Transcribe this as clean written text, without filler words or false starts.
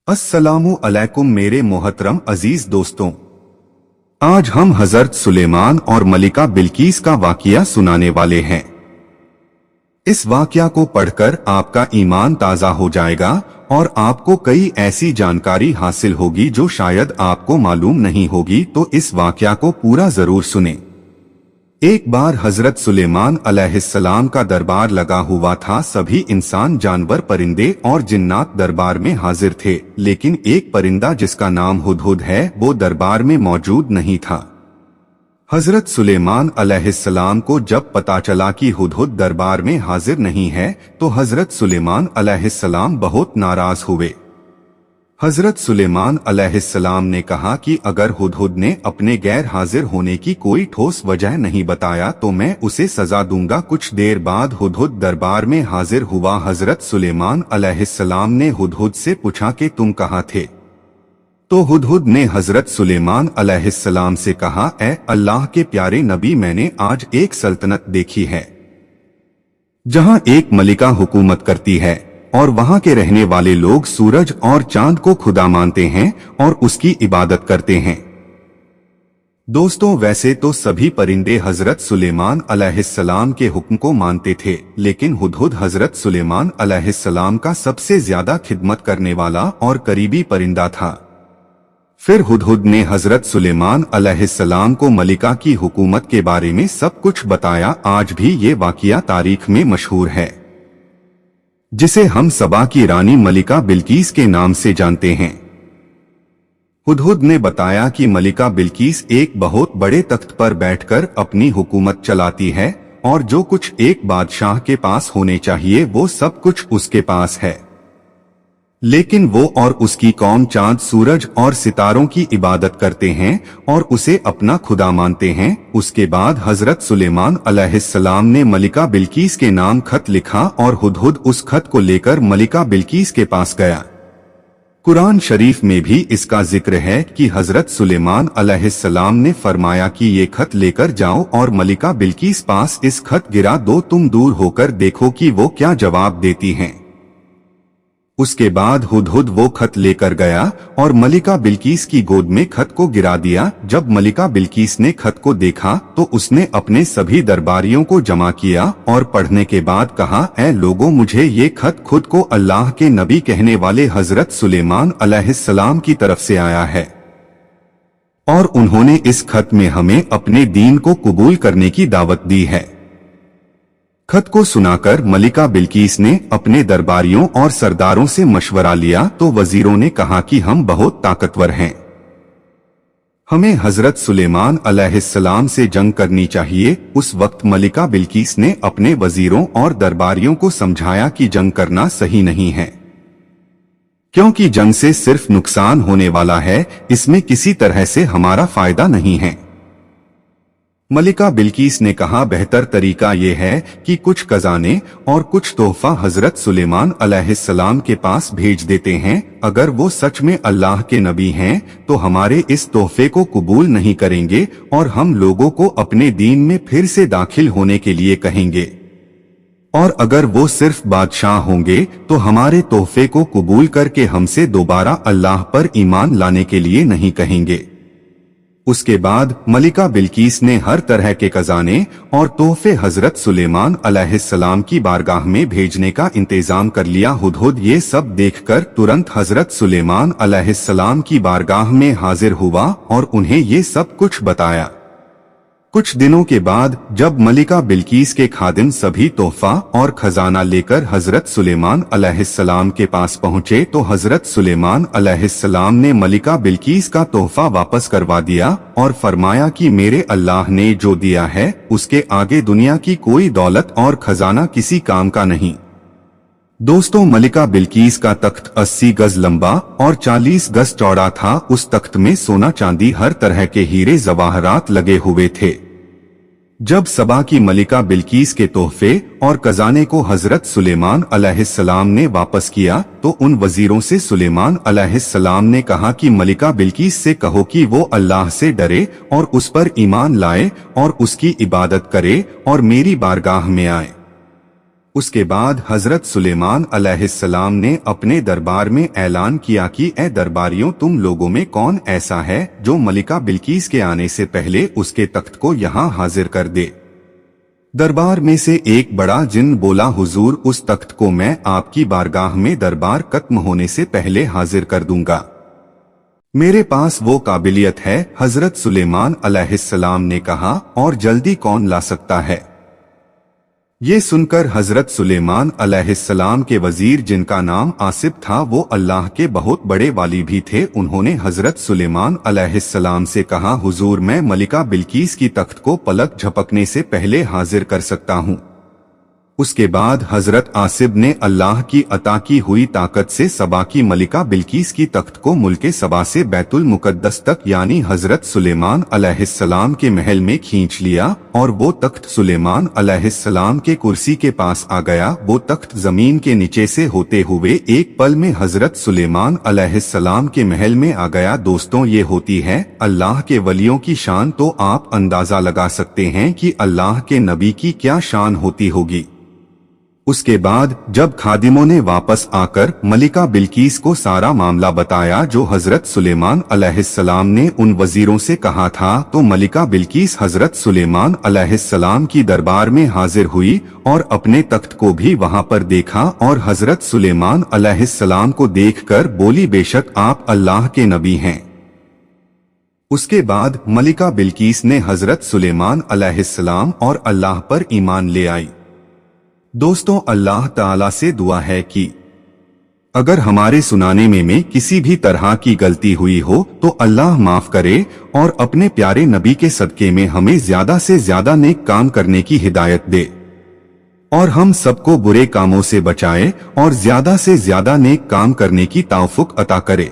अस्सलामु अलैकुम मेरे मोहतरम अजीज दोस्तों, आज हम हजरत सुलेमान और मलिका बिल्कीस का वाकिया सुनाने वाले हैं। इस वाकिया को पढ़कर आपका ईमान ताज़ा हो जाएगा और आपको कई ऐसी जानकारी हासिल होगी जो शायद आपको मालूम नहीं होगी, तो इस वाकिया को पूरा जरूर सुने। एक बार हजरत सुलेमान अलैहिस्सलाम का दरबार लगा हुआ था। सभी इंसान, जानवर, परिंदे और जिन्नात दरबार में हाजिर थे, लेकिन एक परिंदा जिसका नाम हुदहुद है वो दरबार में मौजूद नहीं था। हजरत सुलेमान अलैहिस्सलाम को जब पता चला कि हुदहुद दरबार में हाजिर नहीं है तो हजरत सुलेमान अलैहिस्सलाम बहुत नाराज हुए। हजरत सुलेमान अलैहिस्सलाम ने कहा कि अगर हुदहुद ने अपने गैर हाजिर होने की कोई ठोस वजह नहीं बताया तो मैं उसे सजा दूंगा। कुछ देर बाद हुदहुद दरबार में हाजिर हुआ। हजरत सुलेमान अलैहिस्सलाम ने हुदहुद से पूछा कि तुम कहाँ थे? तो हुदहुद ने हजरत सुलेमान अलैहिस्सलाम से कहा, ऐ अल्लाह के प्यारे नबी, मैंने आज एक सल्तनत देखी है जहां एक मलिका हुकूमत करती है और वहां के रहने वाले लोग सूरज और चांद को खुदा मानते हैं और उसकी इबादत करते हैं। दोस्तों, वैसे तो सभी परिंदे हजरत सुलेमान अलैहिस्सलाम के हुक्म को मानते थे, लेकिन हुदहुद हजरत सुलेमान अलैहिस्सलाम का सबसे ज्यादा खिदमत करने वाला और करीबी परिंदा था। फिर हुदहुद ने हजरत सुलेमान अलैहिस्सलाम को मलिका की हुकूमत के बारे में सब कुछ बताया। आज भी ये वाकिया तारीख में मशहूर है, जिसे हम सबा की रानी मलिका बिल्कीस के नाम से जानते हैं। हुदहुद ने बताया कि मलिका बिल्कीस एक बहुत बड़े तख्त पर बैठकर अपनी हुकूमत चलाती है और जो कुछ एक बादशाह के पास होने चाहिए वो सब कुछ उसके पास है, लेकिन वो और उसकी कौम चांद, सूरज और सितारों की इबादत करते हैं और उसे अपना खुदा मानते हैं। उसके बाद हजरत सुलेमान अलैहिस्सलाम ने मलिका बिल्कीस के नाम खत लिखा और हुदहुद उस खत को लेकर मलिका बिल्कीस के पास गया। कुरान शरीफ में भी इसका जिक्र है कि हजरत सुलेमान अलैहिस्सलाम ने फरमाया कि ये खत लेकर जाओ और मलिका बिल्कीस पास इस खत गिरा दो, तुम दूर होकर देखो कि वो क्या जवाब देती हैं। उसके बाद हुदहुद वो खत लेकर गया और मलिका बिल्कीस की गोद में खत को गिरा दिया। जब मलिका बिल्कीस ने खत को देखा तो उसने अपने सभी दरबारियों को जमा किया और पढ़ने के बाद कहा, ऐ लोगों, मुझे ये खत खुद को अल्लाह के नबी कहने वाले हजरत सुलेमान अलैहिस्सलाम की तरफ से आया है और उन्होंने इस खत में हमें अपने दीन को कबूल करने की दावत दी है। खत को सुनाकर मलिका बिल्कीस ने अपने दरबारियों और सरदारों से मशवरा लिया तो वजीरों ने कहा कि हम बहुत ताकतवर हैं, हमें हजरत सुलेमान अलैहिस्सलाम से जंग करनी चाहिए। उस वक्त मलिका बिल्कीस ने अपने वजीरों और दरबारियों को समझाया कि जंग करना सही नहीं है, क्योंकि जंग से सिर्फ नुकसान होने वाला है, इसमें किसी तरह से हमारा फायदा नहीं है। मलिका बिल्कीस ने कहा, बेहतर तरीका यह है कि कुछ खजाने और कुछ तोहफा हजरत सुलेमान अलैहिस्सलाम के पास भेज देते हैं। अगर वो सच में अल्लाह के नबी हैं तो हमारे इस तोहफे को कबूल नहीं करेंगे और हम लोगों को अपने दीन में फिर से दाखिल होने के लिए कहेंगे, और अगर वो सिर्फ बादशाह होंगे तो हमारे तोहफे को कबूल करके हमसे दोबारा अल्लाह पर ईमान लाने के लिए नहीं कहेंगे। उसके बाद मलिका बिल्कीस ने हर तरह के खजाने और तोहफे हजरत सुलेमान अलैहिस्सलाम की बारगाह में भेजने का इंतजाम कर लिया। हुदहुद ये सब देखकर तुरंत हजरत सुलेमान अलैहिस्सलाम की बारगाह में हाजिर हुआ और उन्हें ये सब कुछ बताया। कुछ दिनों के बाद जब मलिका बिल्कीस के खादिम सभी तोहफा और खजाना लेकर हजरत सुलेमान अलैहिस्सलाम के पास पहुंचे तो हजरत सुलेमान अलैहिस्सलाम ने मलिका बिल्कीस का तोहफा वापस करवा दिया और फरमाया कि मेरे अल्लाह ने जो दिया है उसके आगे दुनिया की कोई दौलत और खजाना किसी काम का नहीं। दोस्तों, मलिका बिल्कीस का तख्त 80 गज लंबा और 40 गज चौड़ा था। उस तख्त में सोना चांदी, हर तरह के हीरे जवाहरात लगे हुए थे। जब सबा की मलिका बिल्कीस के तोहफे और खजाने को हजरत सुलेमान अलैहिस्सलाम ने वापस किया तो उन वजीरों से सुलेमान अलैहिस्सलाम ने कहा कि मलिका बिल्कीस से कहो कि वो अल्लाह से डरे और उस पर ईमान लाए और उसकी इबादत करे और मेरी बारगाह में आए। उसके बाद हजरत सुलेमान अलैहिस्सलाम ने अपने दरबार में ऐलान किया कि ए दरबारियों, तुम लोगों में कौन ऐसा है जो मलिका बिल्कीस के आने से पहले उसके तख्त को यहाँ हाजिर कर दे। दरबार में से एक बड़ा जिन बोला, हुजूर, उस तख्त को मैं आपकी बारगाह में दरबार खत्म होने से पहले हाजिर कर दूंगा। मेरे पास वो काबिलियत है। हजरत सुलेमान अलैहिस्सलाम ने कहा, और जल्दी कौन ला सकता है? ये सुनकर हजरत सुलेमान अलैहिस्सलाम के वजीर, जिनका नाम आसिफ था, वो अल्लाह के बहुत बड़े वाली भी थे, उन्होंने हजरत सुलेमान अलैहिस्सलाम से कहा, हुजूर, मैं मलिका बिल्कीस की तख्त को पलक झपकने से पहले हाजिर कर सकता हूँ। उसके बाद हजरत आसिफ ने अल्लाह की अता की हुई ताकत से सबा की मलिका बिल्कीस की तख्त को मुल्के सबा से बैतुल मुकद्दस तक यानी हजरत सुलेमान अलैहिस्सलाम के महल में खींच लिया, और वो तख्त सुलेमान अलैहिस्सलाम के कुर्सी के पास आ गया। वो तख्त जमीन के नीचे से होते हुए एक पल में हजरत सुलेमान अलैहिस्सलाम के महल में आ गया। दोस्तों, ये होती है अल्लाह के वलियों की शान, तो आप अंदाजा लगा सकते हैं कि अल्लाह के नबी की क्या शान होती होगी। उसके बाद जब खादिमों ने वापस आकर मलिका बिल्कीस को सारा मामला बताया जो हजरत सुलेमान अलैहिस्सलाम ने उन वजीरों से कहा था, तो मलिका बिल्कीस हजरत सुलेमान अलैहिस्सलाम की दरबार में हाजिर हुई और अपने तख्त को भी वहां पर देखा, और हजरत सुलेमान अलैहिस्सलाम को देखकर बोली, बेशक आप अल्लाह के नबी हैं। उसके बाद मलिका बिल्कीस ने हजरत सुलेमान अलैहिस्सलाम और अल्लाह पर ईमान ले आई। दोस्तों, अल्लाह ताला से दुआ है कि अगर हमारे सुनाने में किसी भी तरह की गलती हुई हो तो अल्लाह माफ करे, और अपने प्यारे नबी के सदके में हमें ज्यादा से ज्यादा नेक काम करने की हिदायत दे, और हम सबको बुरे कामों से बचाए और ज्यादा से ज्यादा नेक काम करने की तौफीक अता करे।